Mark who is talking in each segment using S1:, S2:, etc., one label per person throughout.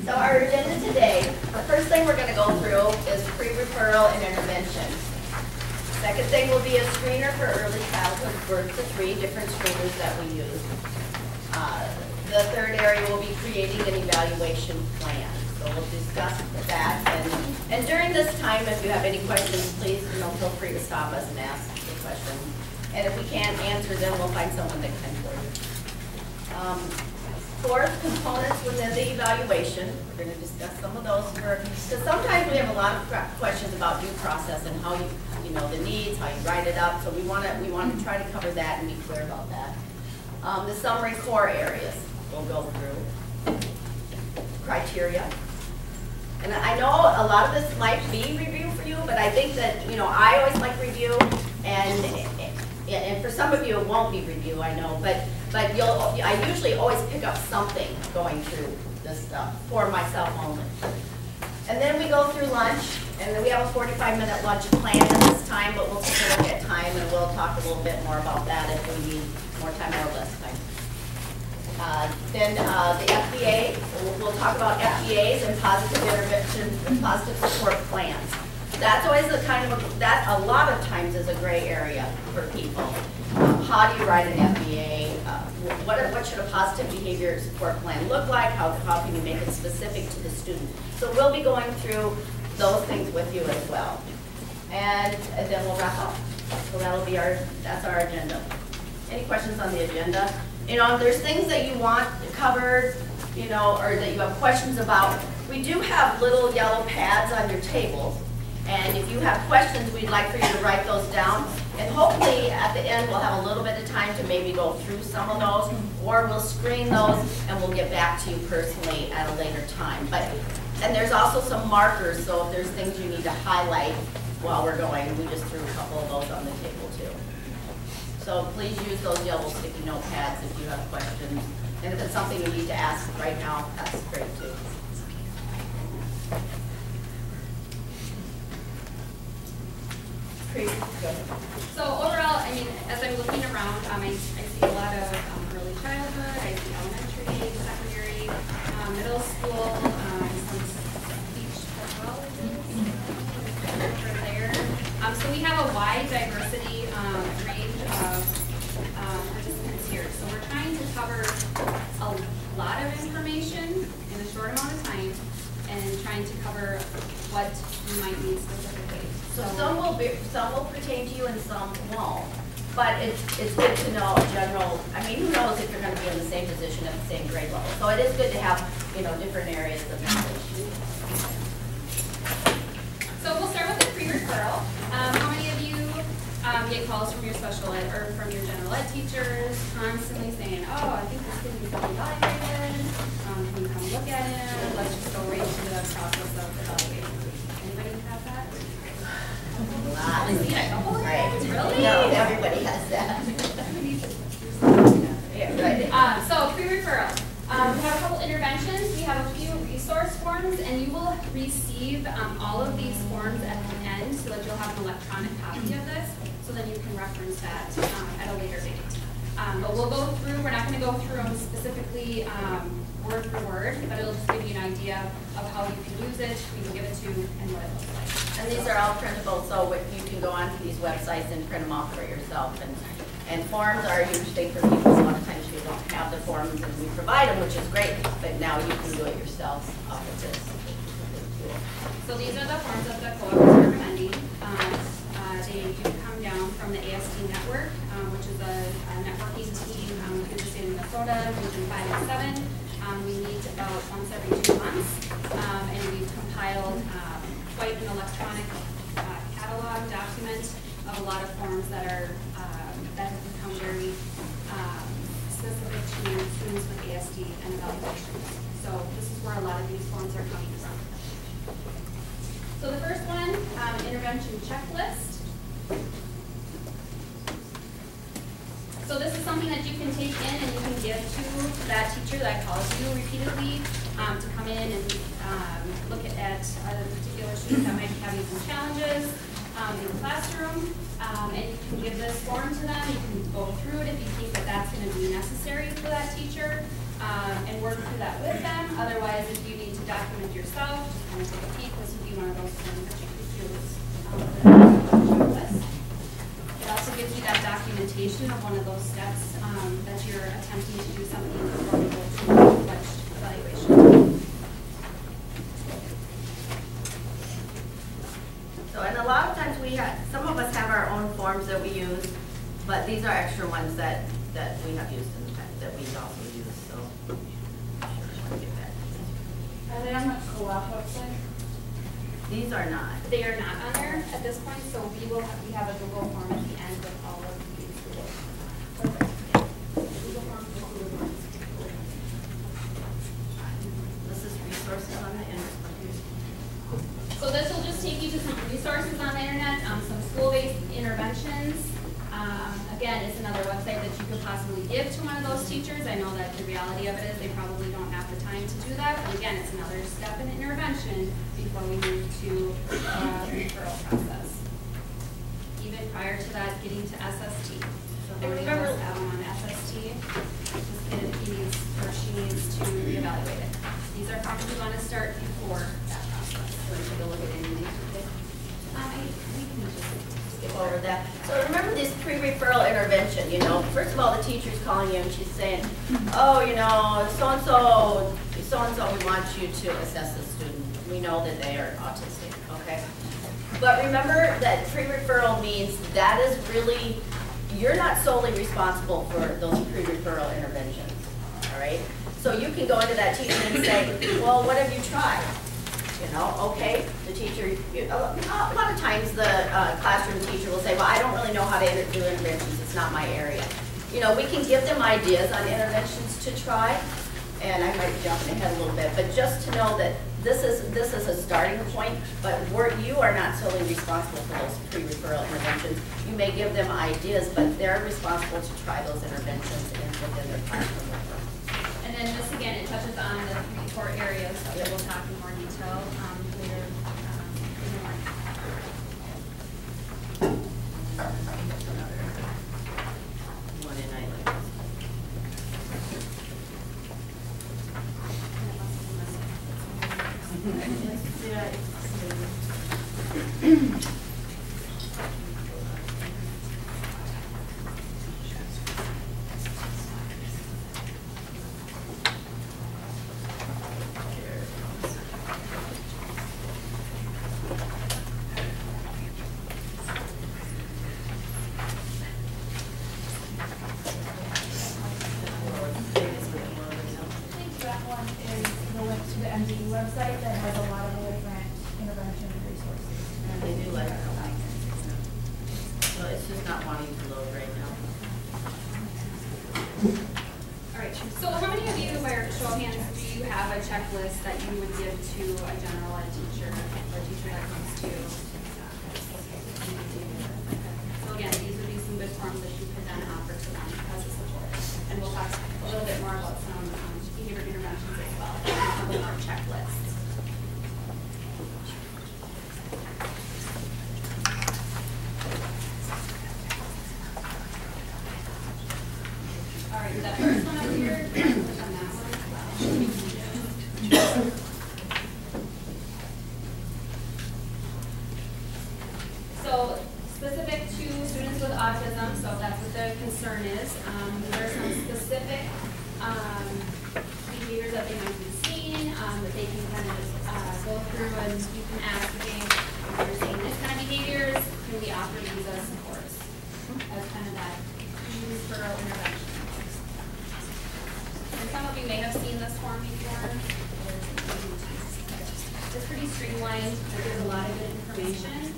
S1: So our agenda today, the first thing we're going to go through is pre-referral and intervention. Second thing will be a screener for early childhood birth to 3 different screeners that we use. The third area will be creating an evaluation plan. So we'll discuss that. And during this time, if you have any questions, please feel free to stop us and ask the questions. And if we can't answer them, we'll find someone that can for you. Fourth, components within the evaluation. We're going to discuss some of those because sometimes we have a lot of questions about due process and how the needs, how you write it up. So we want to try to cover that and be clear about that. The summary core areas we'll go through. Criteria. And I know a lot of this might be review for you, but I think that I always like review, and for some of you it won't be review, I know, but I usually always pick up something going through this stuff for myself only. And then we go through lunch, and then we have a 45-minute lunch planned at this time, but we'll take a look at time and we'll talk a little bit more about that if we need more time or less time. Then the FBA, we'll talk about FBAs and positive intervention and positive support plans. That's always a lot of times is a gray area for people. How do you write an FBA? What should a positive behavior support plan look like? How can you make it specific to the student? So we'll be going through those things with you as well. And then we'll wrap up. So that's our agenda. Any questions on the agenda? If there's things that you want covered, or that you have questions about, we do have little yellow pads on your tables. And if you have questions, we'd like for you to write those down. And hopefully at the end we'll have a little bit of time to maybe go through some of those, or we'll screen those and we'll get back to you personally at a later time. And there's also some markers, so if there's things you need to highlight while we're going, we just threw a couple of those on the table too. So please use those yellow sticky notepads if you have questions. And if it's something you need to ask right now, that's great too.
S2: So overall, as I'm looking around, I see a lot of early childhood, I see elementary, secondary, middle school, some speech pathologists over there. So we have a wide diversity range of participants here. So we're trying to cover a lot of information in a short amount of time and trying to cover what you might need specifically.
S1: So some will pertain to you and some won't. But it's good to know a general, who knows if you're going to be in the same position at the same grade level. So it is good to have, different areas of knowledge.
S2: So we'll start with the pre-referral. How many of you get calls from your special ed or from your general ed teachers constantly saying, oh, I think this kid needs to be evaluated. Can you come look at him? Let's just go right to the process of evaluating. Anybody have that?
S1: Right.
S2: Really?
S1: No, everybody has that. Yeah, right.
S2: So pre-referral. We have a couple interventions. We have a few resource forms, and you will receive all of these forms at the end so that you'll have an electronic copy of this, so then you can reference that at a later date. But we'll go through, we're not going to go through them specifically word for word, but it'll just give you an idea of how you can use it, who you can give it to, and what it looks like.
S1: And these are all printable, so you can go onto these websites and print them off for yourself. And forms are a huge thing for people. A lot of times you don't have the forms and we provide them, which is great, but now you can do it yourself off of this.
S2: So these are the forms that the co-op is recommending. They do come down from the ASD network, which is a networking team through the state of Minnesota, Region 5 and 7. We meet about once every 2 months, and we've compiled quite an electronic catalog document of a lot of forms that have become very specific to students with ASD and evaluations. So this is where a lot of these forms are coming from. So the first one, intervention checklist. So this is something that you can take in and you can give to that teacher that calls you repeatedly to come in and look at a particular student that might be having some challenges in the classroom. And you can give this form to them. You can go through it if you think that that's going to be necessary for that teacher and work through that with them. Otherwise, if you need to to document yourself, just kind of take a peek. This would be one of those things that you could use. It also gives you that documentation of one of those steps that you're attempting to do something before we go to full-fledged evaluation.
S1: So, and a lot of times some of us have our own forms that we use, but these are extra ones that we have used in the past, that we also use, so.
S3: Are they on the co-op website?
S1: These are not.
S2: They are not on there at this point, so we have a Google form at the end of all of these Google forms.
S1: This is resources on the internet.
S2: So this will just take you to some resources on the internet, some school-based interventions. Again, it's another website that you could possibly give to one of those teachers. I know that the reality of it is they probably don't have the time to do that, but again, it's another step in intervention before we move to the referral process. Even prior to that, getting to SST. So how many of us have them on SST? This kid, he needs or she needs to be evaluated. These are problems we want to start before that process.
S1: So we take a look at anything.
S2: We can just
S1: Skip over that. So remember this pre-referral intervention, you know, first of all, the teacher's calling you and she's saying, oh, you know, so-and-so, we want you to assess the student. We know that they are autistic, okay? But remember that pre-referral means that is really, you're not solely responsible for those pre-referral interventions, all right? So you can go into that teacher and say, well, what have you tried? You know, okay, the teacher, a lot of times the classroom teacher will say, well, I don't really know how to do interventions, it's not my area. You know, we can give them ideas on interventions to try, and I might be jumping ahead a little bit, but just to know that this is a starting point, but you are not solely responsible for those pre-referral interventions. You may give them ideas, but they're responsible to try those interventions within their classroom.
S2: And then this again, it touches on the 3 core areas that we'll talk in more detail later in the morning.
S1: One in I like.
S3: Website that has a lot of different intervention resources.
S1: And they do like that. So it's just not wanting to load right now.
S2: All right, so how many of you, by show of hands, do you have a checklist that you would give to a general ed teacher or a teacher that comes to? So again, these would be some good forms that you could then offer to them as a support. And we'll talk a little bit more about some behavior interventions as well, some of our checklists. All right, that first one up here, click on that one as well. So specific to students with autism, so if that's what the concern is, there are some specific behaviors that they might be seeing that they can kind of go through, and you can ask, okay, if you're seeing this kind of behaviors, can we offer these as supports as kind of that referral intervention? And some of you may have seen this form before. It's pretty streamlined. There's a lot of good information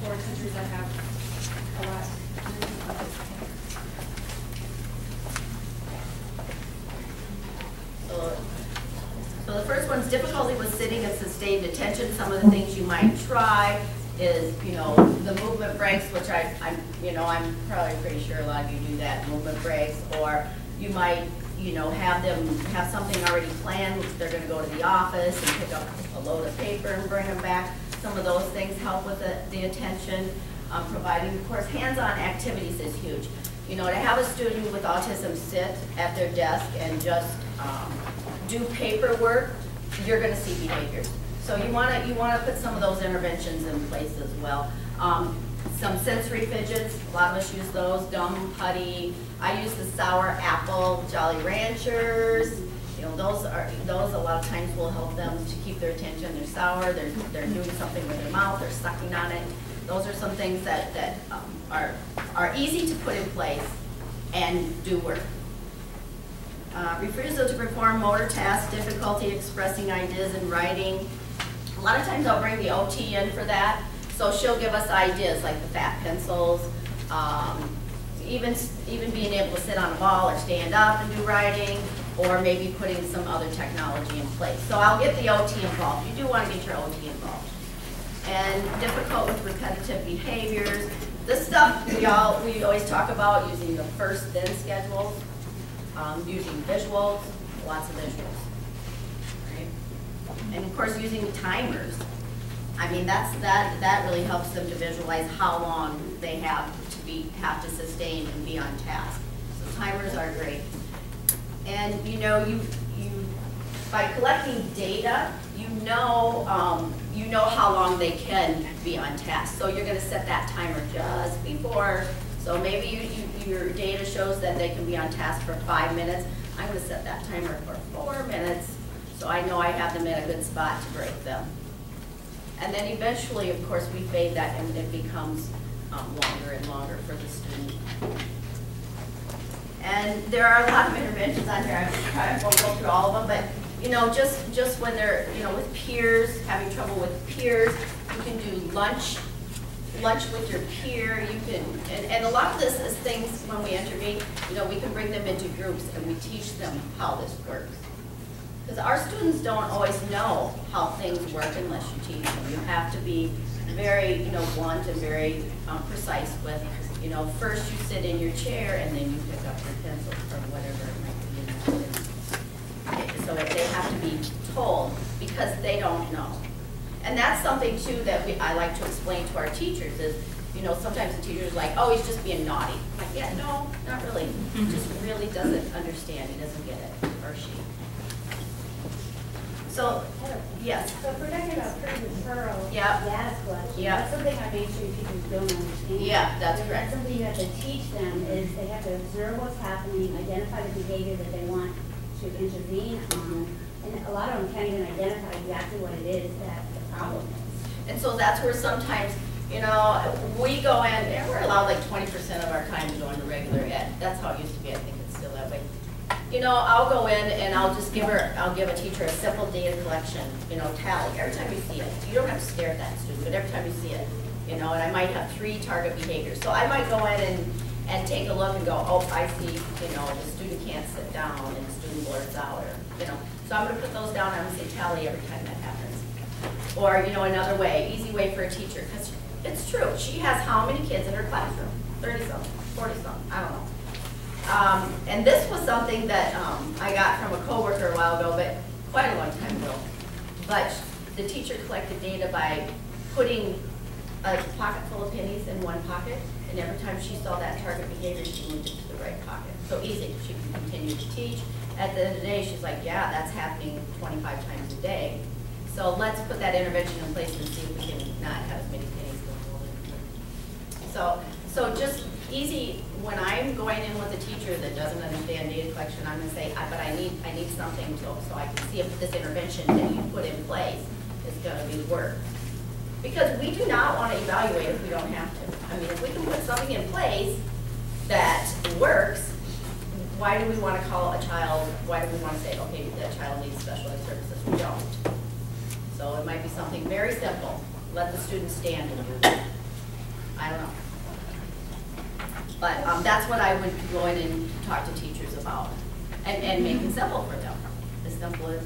S2: for teachers that have a lot.
S1: So the first one's difficulty with sitting and sustained attention. Some of the things you might try is, you know, the movement breaks, which I'm probably pretty sure a lot of you do that, movement breaks, or you might, you know, have something already planned, which they're going to go to the office and pick up a load of paper and bring them back. Some of those things help with the attention. Providing, of course, hands-on activities is huge. You know, to have a student with autism sit at their desk and just do paperwork you're going to see behaviors. So you want to put some of those interventions in place as well. Some sensory fidgets, a lot of us use those, gum, putty. I use the sour apple Jolly Ranchers. You know, those a lot of times will help them to keep their attention. They're sour, they're doing something with their mouth, they're sucking on it. Those are some things that are easy to put in place and do work. Refusal to perform motor tasks, difficulty expressing ideas in writing. A lot of times I'll bring the OT in for that. So she'll give us ideas like the fat pencils, even being able to sit on a ball or stand up and do writing, or maybe putting some other technology in place. So I'll get the OT involved. You do want to get your OT involved. And difficult with repetitive behaviors. This stuff we always talk about using the first then schedules, using visuals, lots of visuals. Right? And of course using timers. I mean that really helps them to visualize how long they have to sustain and be on task. So timers are great. And you know by collecting data, you know how long they can be on task. So you're going to set that timer just before. So maybe your data shows that they can be on task for 5 minutes. I'm going to set that timer for 4 minutes, so I know I have them in a good spot to break them. And then eventually, of course, we fade that and it becomes longer and longer for the student. And there are a lot of interventions on here. I won't go through all of them, but you know, just when they're with peers, having trouble with peers, you can do lunch with your peer. You can, and a lot of this is things when we intervene. You know, we can bring them into groups and we teach them how this works. Because our students don't always know how things work unless you teach them. You have to be very, blunt and very precise with, first you sit in your chair and then you pick up your pencil or whatever it might be. So they have to be told because they don't know. And that's something too that I like to explain to our teachers is, sometimes the teacher's like, oh, he's just being naughty. I'm like, yeah, no, not really. He just really doesn't understand. He doesn't get it, or she. So, yes.
S4: So if we're talking about referral data collection, that's something our mainstream teachers don't understand.
S1: Yeah, that's correct.
S4: That's something you have to teach them is they have to observe what's happening, identify the behavior that they want to intervene on, and a lot of them can't even identify exactly what it is that the problem is. And
S1: so that's where sometimes, we go in, and we're allowed like 20% of our time to go into regular ed. That's how it used to be. I think it's still that way. I'll go in and I'll give a teacher a simple data collection, tally. Every time you see it, you don't have to stare at that student, but every time you see it, and I might have 3 target behaviors. So I might go in and take a look and go, oh, I see, the student can't sit down and the student blurts out, or, So I'm going to put those down and I'm going to say tally every time that happens. Or, another way, easy way for a teacher, because it's true. She has how many kids in her classroom? 30-something, 40-something, I don't know. And this was something that I got from a coworker a while ago, but quite a long time ago. But the teacher collected data by putting a pocket full of pennies in one pocket, and every time she saw that target behavior, she moved it to the right pocket. So easy, she can continue to teach. At the end of the day, she's like, yeah, that's happening 25 times a day. So let's put that intervention in place and see if we can not have as many pennies going forward. So just easy, when I'm going in with a teacher that doesn't understand data collection, I'm going to say, but I need something so I can see if this intervention that you put in place is going to be work. Because we do not want to evaluate if we don't have to. I mean, if we can put something in place that works, why do we want to call a child, why do we want to say, okay, that child needs special ed services? We don't. So it might be something very simple. Let the student stand and do it. I don't know. But that's what I would go in and talk to teachers about and make it simple for them. As simple as,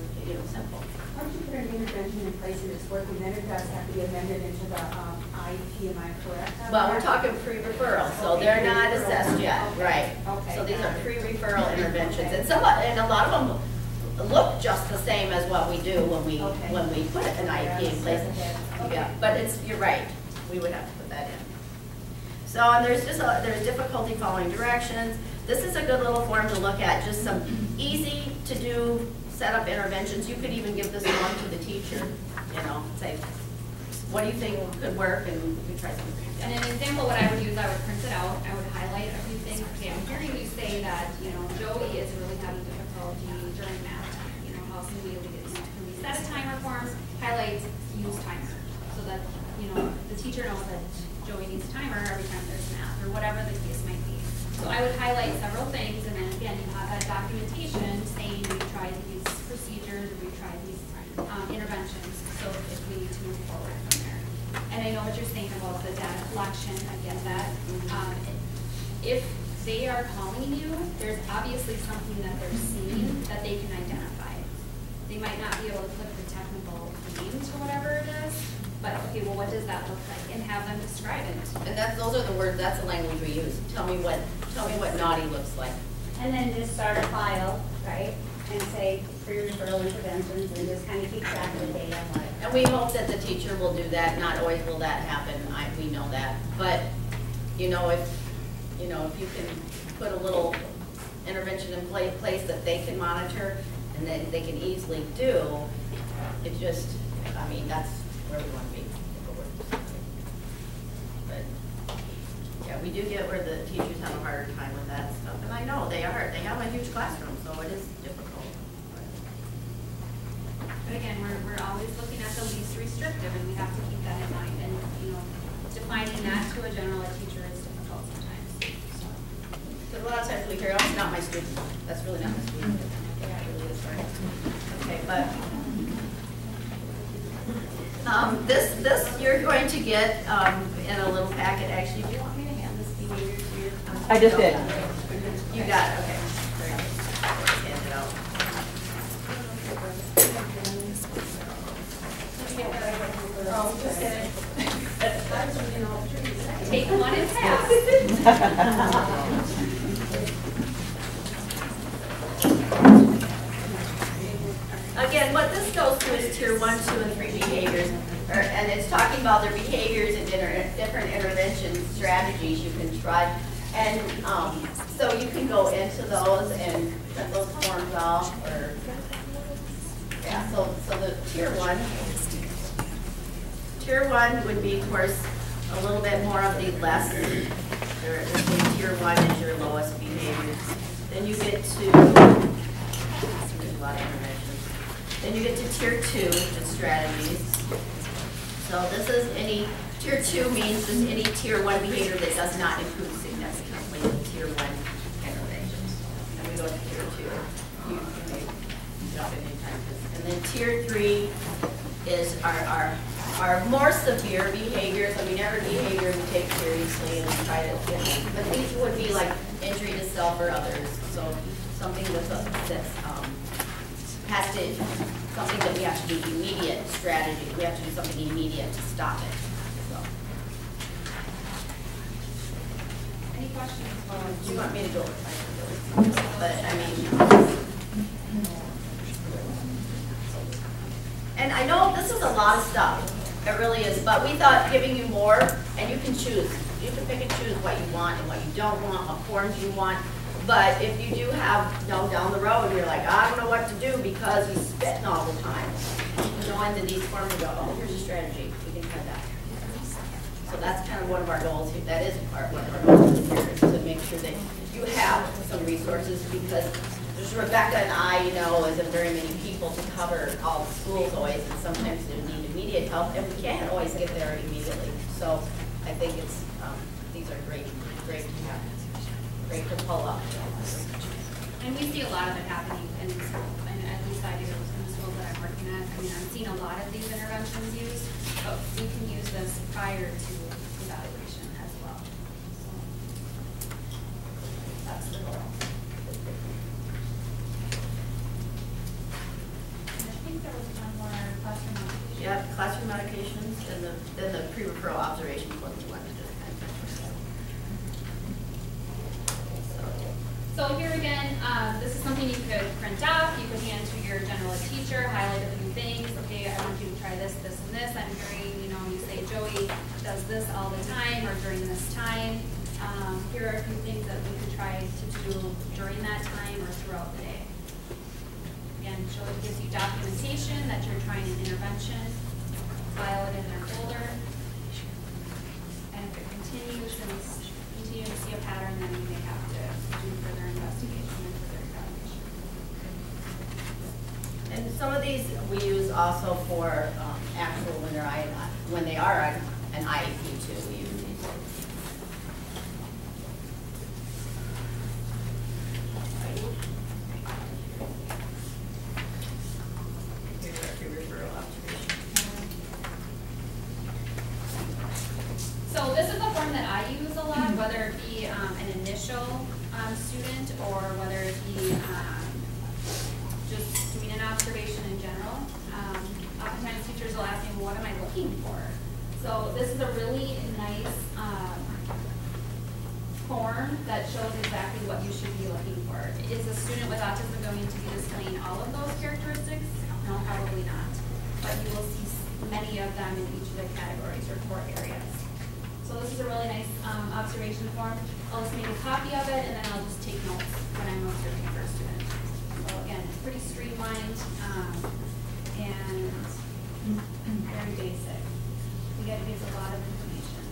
S1: simple.
S4: How would you put an intervention in place and it's working, then it does have to be amended into the IEP, am I correct?
S1: Well, we're talking pre-referral, so they're not assessed yet, right?
S4: Okay.
S1: So these are pre-referral interventions, and a lot of them look just the same as what we do when we put an IEP in place. Yeah, but you're right. We would have to put that in. So and there's difficulty following directions. This is a good little form to look at, just some easy to do set up interventions. You could even give this one to the teacher, you know, say, what do you think could work, and we could try something.
S2: And an example, what I would use, I would print it out, I would highlight a few things. Okay, I'm hearing you say that, you know, Joey is really having difficulty during math time. You know, how can we set a timer for him, highlight use timer, so that, you know, the teacher knows that Joey needs a timer every time there's math, or whatever the case might be. So I would highlight several things, and then again, you have that documentation saying we tried these procedures, or we tried these interventions, so if we need to move forward from there. And I know what you're saying about the data collection, I get that. If they are calling you, there's obviously something that they're seeing that they can identify. They might not be able to put the technical name to whatever it is, but okay, well, what does that look like? And have them describe it.
S1: And those are the words, that's the language we use. Tell me what naughty looks like.
S4: And then just start a file, right? And say, for your referral interventions, and just kind of keep track of the data.
S1: And we hope that the teacher will do that. Not always will that happen. We know that. But, you know, if you can put a little intervention in place that they can monitor and then they can easily do, it just, I mean, that's where we want to be. But, yeah, we do get where the teachers have a harder time with that stuff. And I know they are. They have a huge classroom, so it is difficult.
S2: But again, we're always looking at the least restrictive, and we have to keep that in mind. And, you know, defining that to a general ed teacher is difficult sometimes.
S1: Because a lot of times we hear, oh, it's not my student. That's really not my student. Yeah, it really is, right? Okay, but this you're going to get in a little packet. Actually, do you want me to hand this behavior to you?
S5: I just did.
S1: You got it. Okay. Very good. Just hand it out.
S2: Take one and pass.
S1: Again, what this goes through is tier 1, 2, and 3 behaviors, and it's talking about their behaviors and different intervention strategies you can try. And so you can go into those and print those forms off, or yeah. So the tier 1 would be, of course, a little bit more of the less. Tier 1 is your lowest behavior. Then you get to there's a lot of interventions. Then you get to tier 2, the strategies. So this is any tier 2 means just any tier 1 behavior that does not improve significantly with tier 1 interventions. And we go to tier 2. You may jump in anytime. And then tier 3 is our more severe behaviors. I mean, every behavior we take seriously and we try to get them. But these would be like injury to self or others. So something that's something that we have to do immediate strategy. We have to do something immediate to stop it. So.
S2: Any questions?
S1: Do you want me to go? But I mean, and I know this is a lot of stuff. It really is. But we thought giving you more, and you can choose. You can pick and choose what you want and what you don't want, what forms you want. But if you do have, down the road, you're like, I don't know what to do because he's spitting all the time. You can go into these forms and go, oh, here's a strategy. We can try that. So that's kind of one of our goals here. That is one of our goals here, is to make sure that you have some resources, because just Rebecca and I, isn't very many people to cover all the schools always, and sometimes they need immediate help, and we can't always get there immediately. So I think it's these are great to have. Great to pull up.
S2: And we see a lot of it happening in the school, and at least I do in the schools that I'm working at. I mean, I'm seeing a lot of these interventions used, but we can use this prior to evaluation as well. So that's the goal.
S3: And I think there was one more classroom medication.
S1: Yep, classroom medications, and then the pre-referral observations was the one to just kind of.
S2: So here again, this is something you could print off, you could hand to your general ed teacher, highlight a few things. Okay, I want you to try this, this, and this. I'm hearing, you say Joey does this all the time or during this time. Here are a few things that we could try to do during that time or throughout the day. Again, it gives you documentation that you're trying an intervention, file it in their folder, and if it continues and continue to see a pattern, then you may have to do further investigation and further evaluation.
S1: And some of these we use also for actual when they are an IEP too. We use these. Referral observation.
S2: So this is a form that I use a lot, whether it be an initial student or whether it be just doing an observation in general. Oftentimes teachers will ask me, well, what am I looking for? So this is a really nice form that shows exactly what you should be looking for. Is a student with autism going to be displaying all of those characteristics? No, probably not. But you will see many of them in each of the categories or core areas. So this is a really nice observation form. I'll just make a copy of it and then I'll just take notes when I'm observing for a student. So again, it's pretty streamlined and very basic. It gives a lot of information.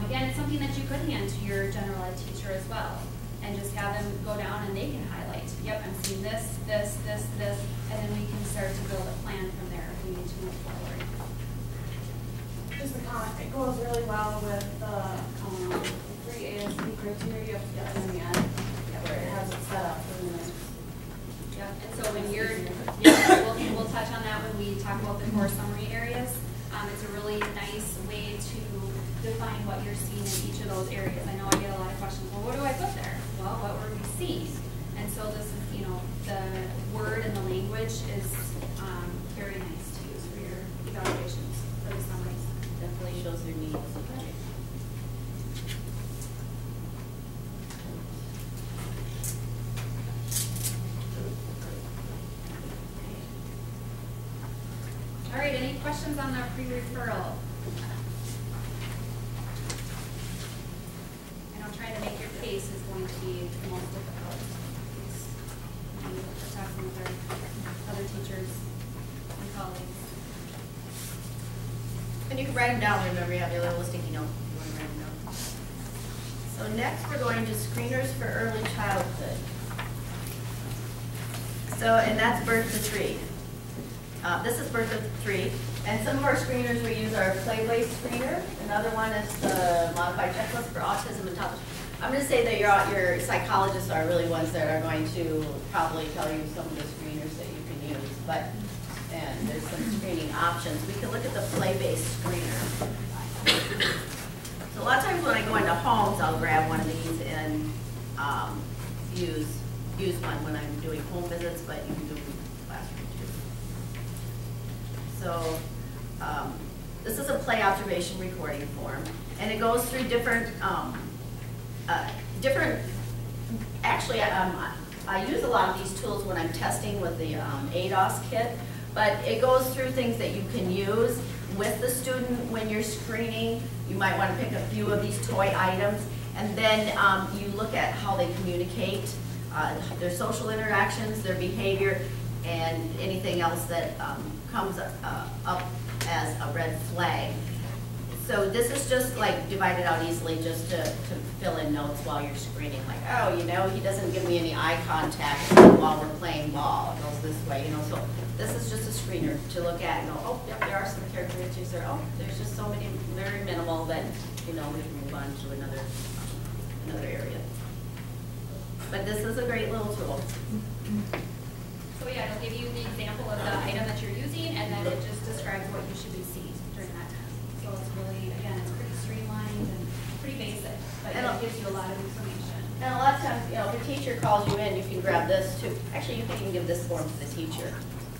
S2: Again, it's something that you could hand to your general ed teacher as well, and just have them go down and they can highlight. Yep, I'm seeing this, this, this, this, and then we can start to build a plan from there if we need to move forward.
S3: Just a comment, it goes really well with the 3 ASD criteria in the end, where it has it set up for the minutes.
S2: Yep, and so when you're, we'll touch on that when we talk about the core summary areas. It's a really nice way to define what you're seeing in each of those areas. I know I get a lot of questions, well, what do I put there? Well, what were we seeing? And so this is, you know, the word and the language is very nice to use for your evaluations, for the summaries.
S1: Definitely shows their needs.
S2: All right, any questions on the pre-referral? I know trying to make your case is going to be the most difficult. We're talking with our other teachers and colleagues.
S1: And you can write them down. Remember, you have your little sticky note. You want to write them down. So next, we're going to screeners for early childhood. So, and that's birth to 3. This is birth to 3. And some of our screeners we use are play-based screener. Another one is the modified checklist for autism and toddlers. I'm going to say that your psychologists are really ones that are going to probably tell you some of the screeners that you can use. But and there's some screening options. We can look at the play-based screener. So a lot of times when I go into homes, I'll grab one of these and use one when I'm doing home visits, but you can do them in the classroom too. So this is a play observation recording form, and it goes through different, actually I use a lot of these tools when I'm testing with the ADOS kit, but it goes through things that you can use with the student when you're screening. You might want to pick a few of these toy items, and then you look at how they communicate, their social interactions, their behavior, and anything else that comes up as a red flag. So this is just like divided out easily just to fill in notes while you're screening. Like, oh, you know, he doesn't give me any eye contact while we're playing ball. It goes this way, you know. So this is just a screener to look at and go, oh, yep, there are some characteristics there. Oh, there's just so many, very minimal that, you know, we can move on to another area. But this is a great little tool.
S2: So yeah, it'll give you the example of the item that you're using, and then it just describes what you should be seeing during that time. So it's really, again, it's pretty streamlined and pretty basic, but it gives you a lot of information.
S1: And a lot of times, you know, if a teacher calls you in, you can grab this too. Actually, you can even give this form to the teacher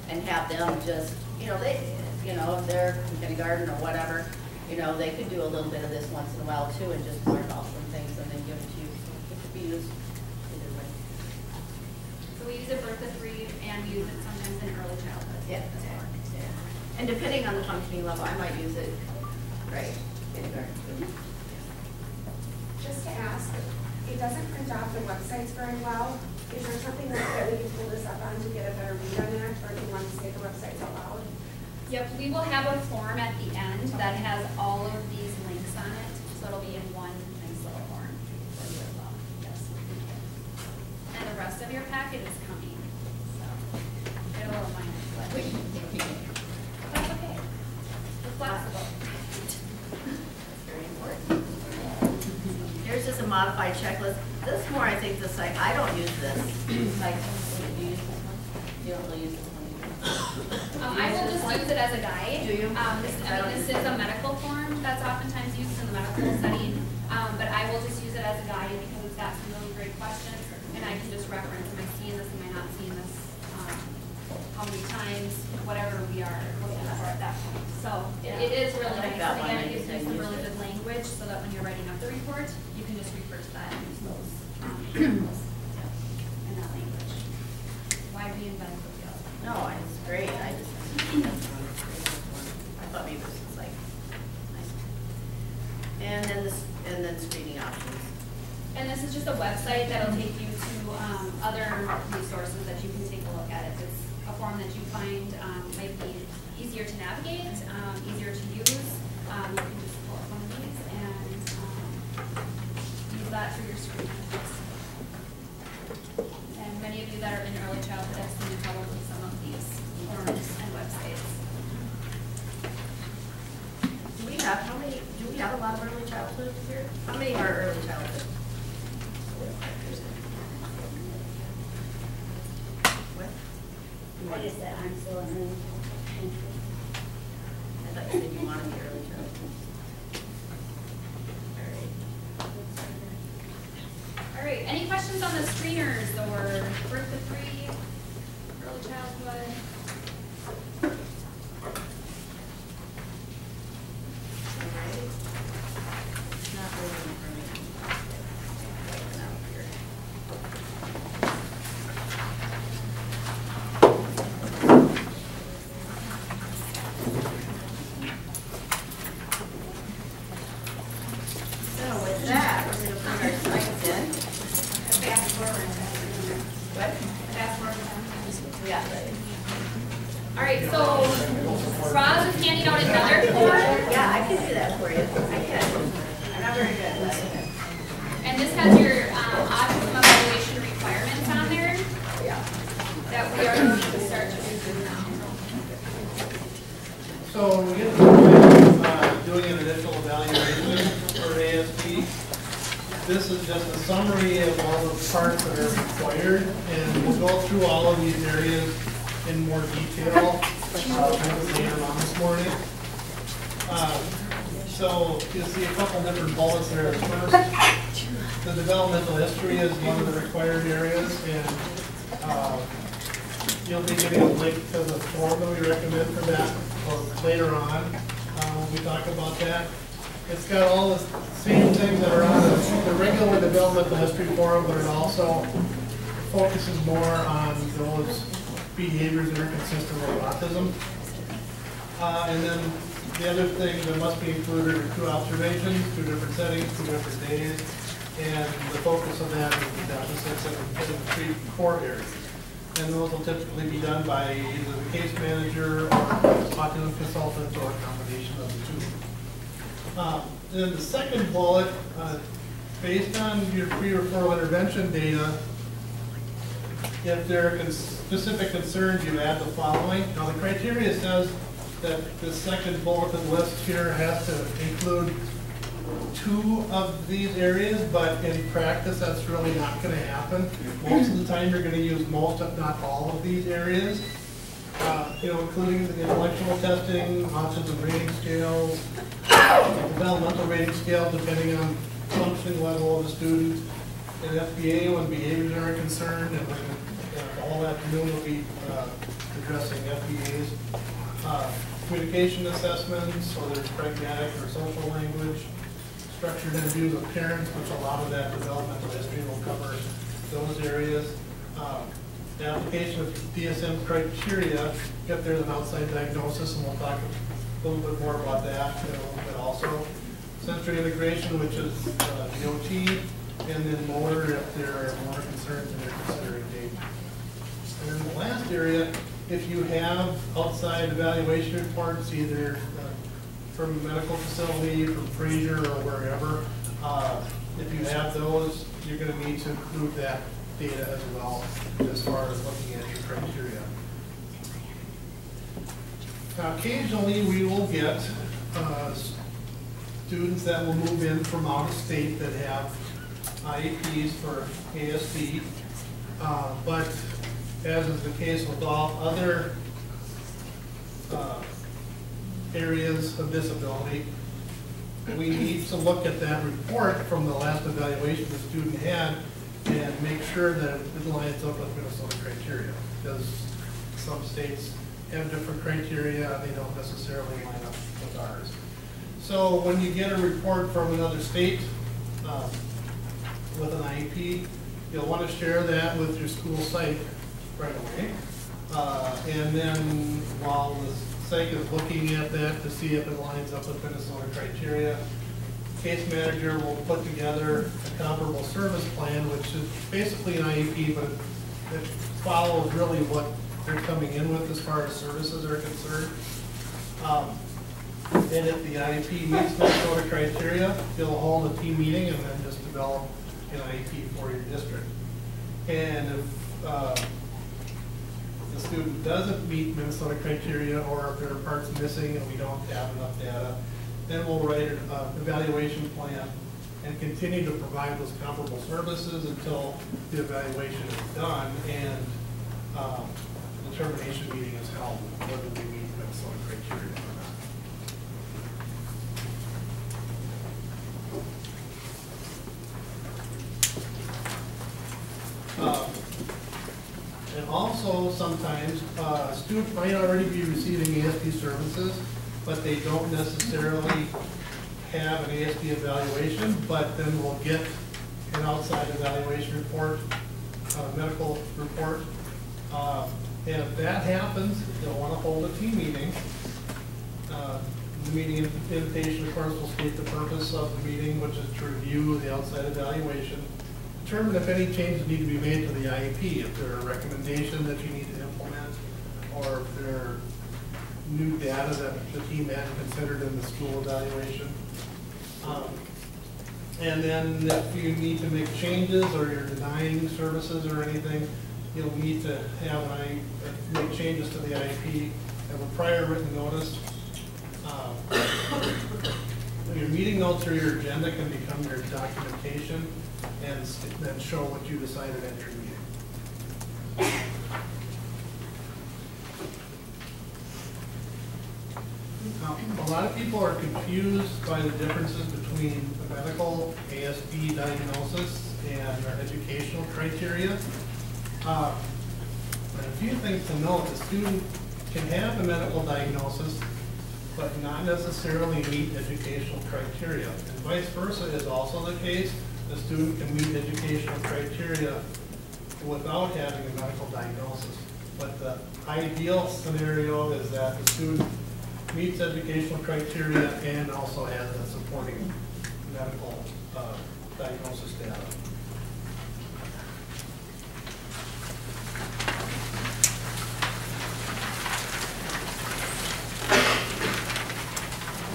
S1: and have them just, you know, if they're in kindergarten or whatever, you know, they could do a little bit of this once in a while too, and just mark off some things and then give it to you. So it could be used either way.
S2: So we use it birth to 3, and we use it sometimes in early childhood.
S1: Yeah. And depending on the functioning level, I might use it, right, kindergarten.
S5: Just to ask,
S3: it doesn't print off the websites very well. Is there something that we can pull this up on to get a better read on that, or do you want to say the websites out loud?
S2: Yep, we will have a form at the end that has all of these links on it, so it'll be in one nice little form for you as well. Yes. And the rest of your packet is coming, so get a little minor. That's okay. We're flexible.
S1: That's very important. Here's just a modified checklist. This more, I think, this like, I don't use this. Like, do you use this one? You don't really use this one either.
S2: I will just use it as a guide.
S1: Do you?
S2: This is a medical form that's oftentimes used in the medical setting, but I will just use it as a guide because it's got some really great questions, and I can just reference, am I seeing this, am I not seeing this, how many times, whatever we are looking for at that point. So
S1: Yeah.
S2: it is really
S1: I like
S2: nice.
S1: that one.
S2: Again,
S1: I
S2: it gives
S1: use
S2: you some
S1: it.
S2: really good language so that when you're writing up the report, you can just refer to that and use those examples in that language. Why reinvent the wheel?
S1: No, it's great. I just, I thought maybe this was like, nice. And then screening options.
S2: And this is just a website that'll take you to other resources that you can take a look at. If it's a form that you find might be easier to navigate, easier to use, you can just pull up one of these and use that for your screening. And many of you that are in early childhood have seen probably some of these forms and websites.
S1: Do we have a lot of early childhood here? How many are early childhood? What?
S4: I just said I'm still in the
S1: I thought you said you wanted to be early childhood.
S2: All right, any questions on the screeners or birth to 3, early childhood?
S1: All right. Not really information. Wait, out here. So with that, we're going to put our slides in.
S2: Fast forward.
S1: What?
S2: Fast forward.
S1: Yeah.
S2: All right, so Roz is handing out another form,
S1: Yeah, I can do that for you. I can. I'm not very good, but I can.
S2: and this has your autism evaluation requirements on there
S1: Yeah.
S2: that we are going to start to do now.
S5: So we get to the point of doing an initial evaluation for ASD. This is just a summary of all the parts that are required, and we'll go through all of these areas in more detail later on this morning. So you'll see a couple different bullets there. First, the developmental history is one of the required areas, and you'll be getting a link to the form that we recommend for that or later on when we talk about that. It's got all the same things that are on the regular developmental history form, but it also focuses more on those behaviors that are consistent with autism. And then the other things that must be included are 2 observations, 2 different settings, 2 different days, and the focus of that is the deficits in the 3 core areas. And those will typically be done by either the case manager or autism consultant or a combination of the 2. Then the second bullet, based on your pre-referral intervention data, if there are specific concerns, you add the following. Now the criteria says that the second bulleted list here has to include 2 of these areas, but in practice that's really not going to happen. Most of the time you're going to use most, if not all, of these areas. Including the intellectual testing, autism rating scales, developmental rating scale depending on functioning level of the student, and FBA when behaviors are concerned, and all afternoon we'll be addressing FBAs. Communication assessments, whether it's pragmatic or social language, structured interviews with parents, which a lot of that developmental history will cover those areas. The application of DSM criteria, if there's an outside diagnosis, and we'll talk a little bit more about that in a little bit also. Sensory integration, which is DOT, and then motor if there are motor concerns and they're considering danger. And then the last area, if you have outside evaluation reports, either from a medical facility, from Fraser or wherever, if you have those, you're going to need to include that data as well as far as looking at your criteria. Now, occasionally we will get students that will move in from out of state that have IEPs for ASD, but as is the case with all other areas of disability, we need to look at that report from the last evaluation the student had and make sure that it lines up with Minnesota criteria, because some states have different criteria and they don't necessarily line up with ours. So when you get a report from another state with an IEP, you'll want to share that with your school psych right away. And then while the psych is looking at that to see if it lines up with Minnesota criteria, case manager will put together a comparable service plan, which is basically an IEP, but it follows really what they're coming in with as far as services are concerned. And if the IEP meets Minnesota criteria, you'll hold a team meeting and then just develop an IEP for your district. And if the student doesn't meet Minnesota criteria, or if there are parts missing and we don't have enough data, then we'll write an evaluation plan and continue to provide those comparable services until the evaluation is done and the determination meeting is held, whether we meet Minnesota criteria or not. And also, sometimes a student might already be receiving ASD services, but they don't necessarily have an ASD evaluation, but then we'll get an outside evaluation report, medical report. And if that happens, you'll want to hold a team meeting. The meeting invitation, of course, will state the purpose of the meeting, which is to review the outside evaluation, determine if any changes need to be made to the IEP, if there are recommendations that you need to implement, or if there are new data that the team hadn't considered in the school evaluation. And then if you need to make changes or you're denying services or anything, you'll need to have make changes to the IEP, have a prior written notice. Your meeting notes or your agenda can become your documentation and then show what you decided at your meeting. A lot of people are confused by the differences between the medical ASD diagnosis and our educational criteria. A few things to note: the student can have a medical diagnosis but not necessarily meet educational criteria. And vice versa is also the case. The student can meet educational criteria without having a medical diagnosis. But the ideal scenario is that the student meets educational criteria and also has a supporting medical diagnosis data.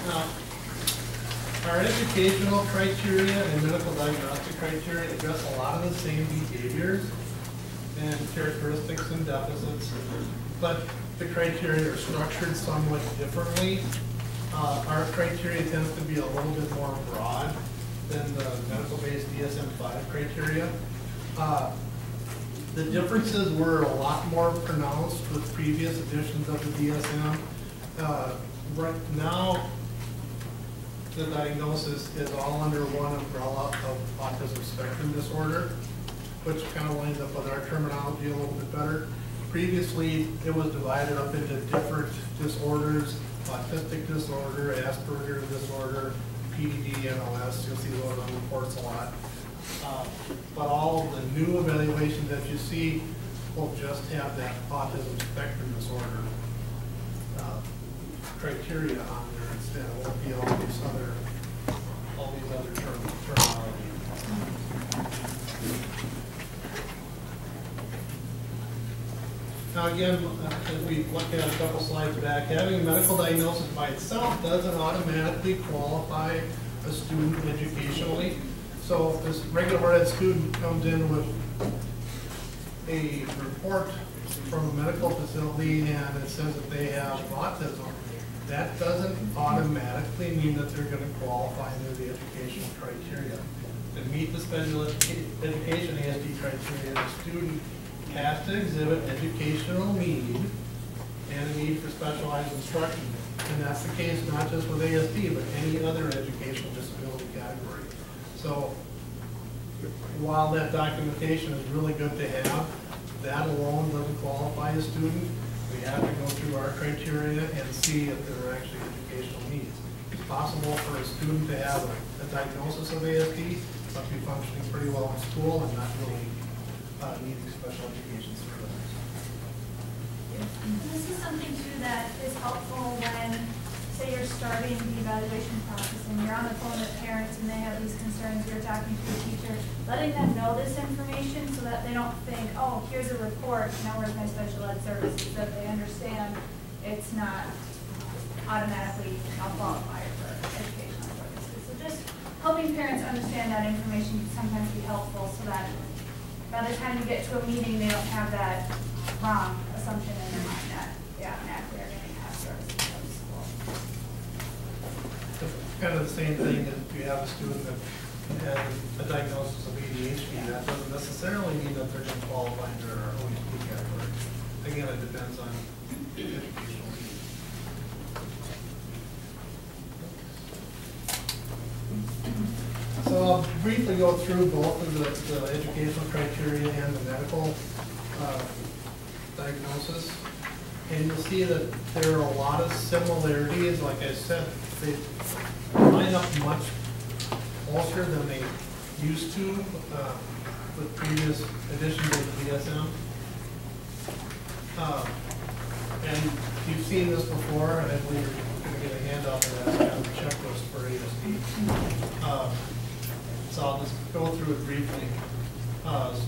S5: Now, our educational criteria and medical diagnostic criteria address a lot of the same behaviors and characteristics and deficits, but the criteria are structured somewhat differently. Our criteria tends to be a little bit more broad than the medical-based DSM-5 criteria. The differences were a lot more pronounced with previous editions of the DSM. Right now, the diagnosis is all under one umbrella of autism spectrum disorder, which kind of lines up with our terminology a little bit better. Previously, it was divided up into different disorders: autistic disorder, Asperger's disorder, PDD, NOS. You'll see those on reports a lot. But all of the new evaluations that you see will just have that autism spectrum disorder criteria on there instead. It won't be all these other terminology. Now again, as we looked at a couple slides back, having a medical diagnosis by itself doesn't automatically qualify a student educationally. So if this regular ed student comes in with a report from a medical facility and it says that they have autism, that doesn't automatically mean that they're going to qualify under the educational criteria. To meet the special education ASD criteria, the student has to exhibit educational need and a need for specialized instruction. And that's the case not just with ASD, but any other educational disability category. So while that documentation is really good to have, that alone doesn't qualify a student. We have to go through our criteria and see if there are actually educational needs. It's possible for a student to have a diagnosis of ASD, but be functioning pretty well in school and not really needing special education services.
S6: This is something too that is helpful when, say you're starting the evaluation process and you're on the phone with parents and they have these concerns, you're talking to a teacher, letting them know this information so that they don't think, oh, here's a report, now where's my special ed services, that they understand it's not automatically a qualifier for educational services. So just helping parents understand that information can sometimes be helpful so that by the time you get to a meeting, they don't have that wrong assumption in their mind that they automatically are going to have services from school.
S5: Kind of the same thing as if you have a student that has a diagnosis of ADHD, that doesn't necessarily mean that they're going to qualify under our OEP category. Again, it depends on educational needs. So I'll briefly go through both of the educational criteria and the medical diagnosis. And you'll see that there are a lot of similarities. Like I said, they line up much closer than they used to with previous editions of the DSM. And you've seen this before, and I believe you're going to get a handout of that kind of checklist for ASD. So I'll just go through it briefly.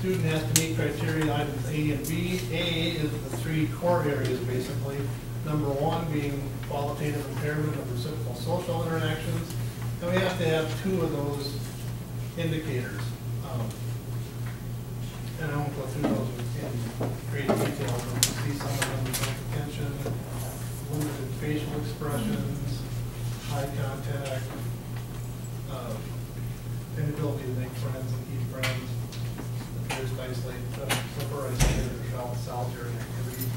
S5: Student has to meet criteria items A and B. A is the three core areas basically. Number one being qualitative impairment of reciprocal social interactions. And we have to have two of those indicators. And I won't go through those in great detail, but you see some of them: attention, limited facial expressions, eye contact, inability to make friends and keep friends, appears to isolate, suffer isolated or solitary activity.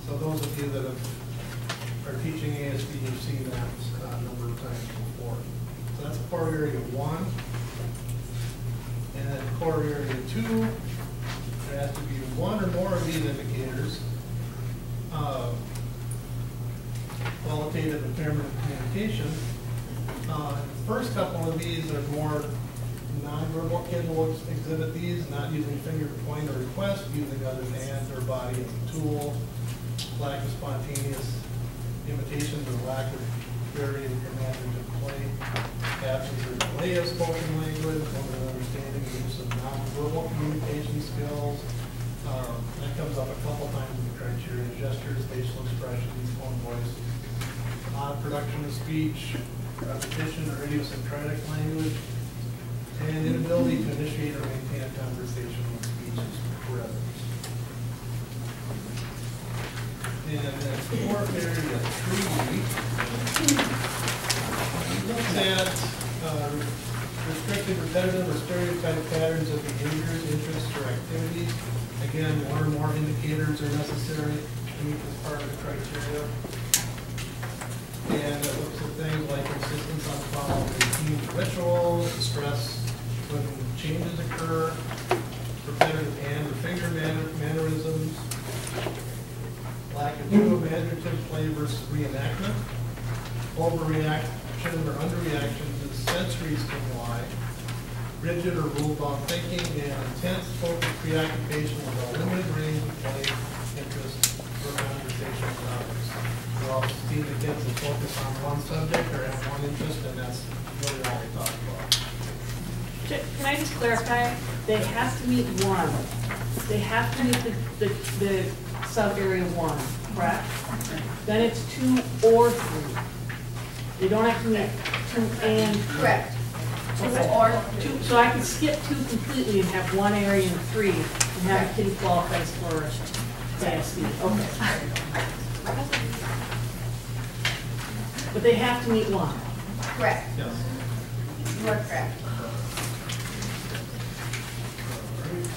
S5: So those of you that are teaching ASD, you've seen that a number of times before. So that's core area 1. And then core area 2, there has to be one or more of these indicators. Qualitative impairment of communication. The first couple of these are more nonverbal. Kids will exhibit these, not using finger to point or request, using other hands or body as a tool, lack of spontaneous imitations or lack of varying imaginative play, absence or delay of spoken language, limited understanding the use of nonverbal communication skills. That comes up a couple times in the criteria: gestures, facial expressions, tone voice, production of speech, repetition or idiosyncratic language, and inability to initiate or maintain a conversation when speech is present. And then core area 3 looks at restricted, repetitive, or stereotype patterns of behaviors, interests, or activities. Again, one or more indicators are necessary to meet this part of the criteria. And it looks at things like insistence on following routine rituals, stress when changes occur, repetitive hand or finger mannerisms, lack of true imaginative play versus reenactment, overreaction or underreaction to sensory stimuli, rigid or rule-bound thinking, and intense focused preoccupation with a limited range of play, interest, or conversational topics. We all see the kids that focus on one subject or have one interest, and that's really all we talk about.
S7: Can I just clarify? They have to meet one. They have to meet the
S8: sub-area 1, correct? Then it's 2 or 3. They don't have to meet 2 and 3.
S1: Correct. 2
S8: Okay.
S1: or
S8: 2, so I could skip 2 completely and have 1 area and 3, and have a kid who qualifies for ASD. Okay. But they have to meet 1.
S1: correct.
S5: Yes.
S1: You are correct.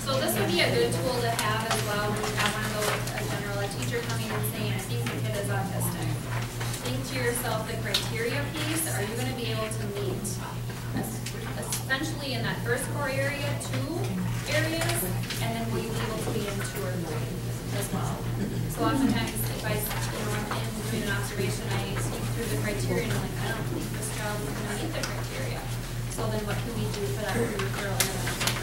S2: So this would be a good tool to have as well when you have one of those, a teacher coming and saying, I think the kid is autistic. Think to yourself the criteria piece, are you going to be able to meet essentially in that first core area 2 areas, and then will you be able to be in 2 or 3 as well? So oftentimes if I, in doing an observation, I speak through the criteria and I'm like, I don't think this child is going to meet the criteria. So then what can we do for that referral intervention?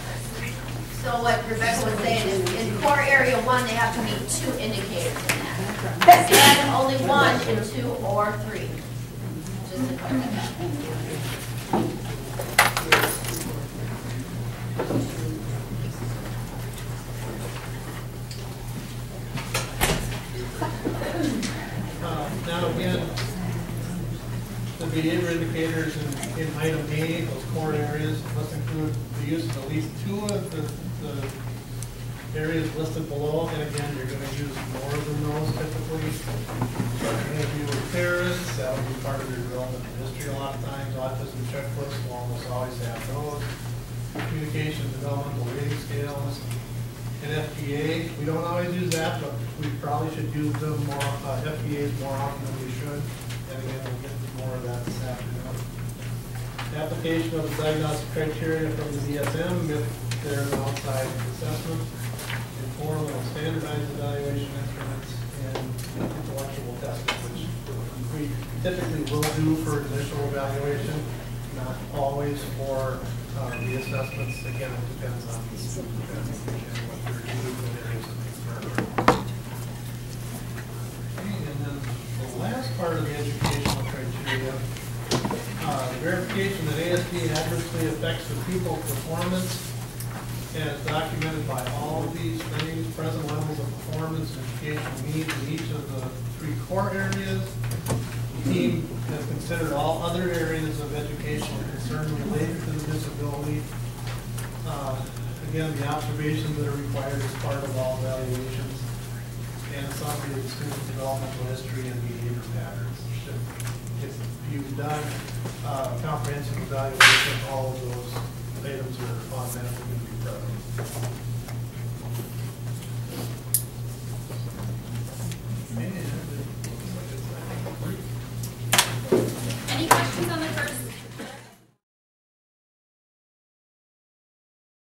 S1: So what Rebecca was saying is in core area 1, they have to meet 2 indicators in that. And only 1 in 2 or 3. Just to clarify that.
S5: Now again, the behavior indicators in item A, those core areas, must include the use of at least 2 of the areas listed below. And again, you're going to use more than those typically. Interview with parents, that will be part of your developmental history a lot of times. Autism checklists will almost always have those. Communication, developmental rating scales. And FGA, we don't always use that, but we probably should use them more, FGAs more often than we should. And again, we'll get to more of that this afternoon. Application of the diagnostic criteria from the DSM if they're an outside assessment. Informal and standardized evaluation instruments and intellectual testing, which we typically will do for initial evaluation, not always for the assessments. Again, it depends on the student and what their individual areas of concern are. Okay, and then the last part of the educational criteria, verification that ASD adversely affects the pupil performance as documented by all of these things, present levels of performance and educational needs in each of the 3 core areas. The team has considered all other areas of educational concern related to the disability. Again, the observations that are required as part of all evaluations, and a summary of the student's developmental history and behavior patterns. If you've done comprehensive evaluation, all of those items are automatically going to be present.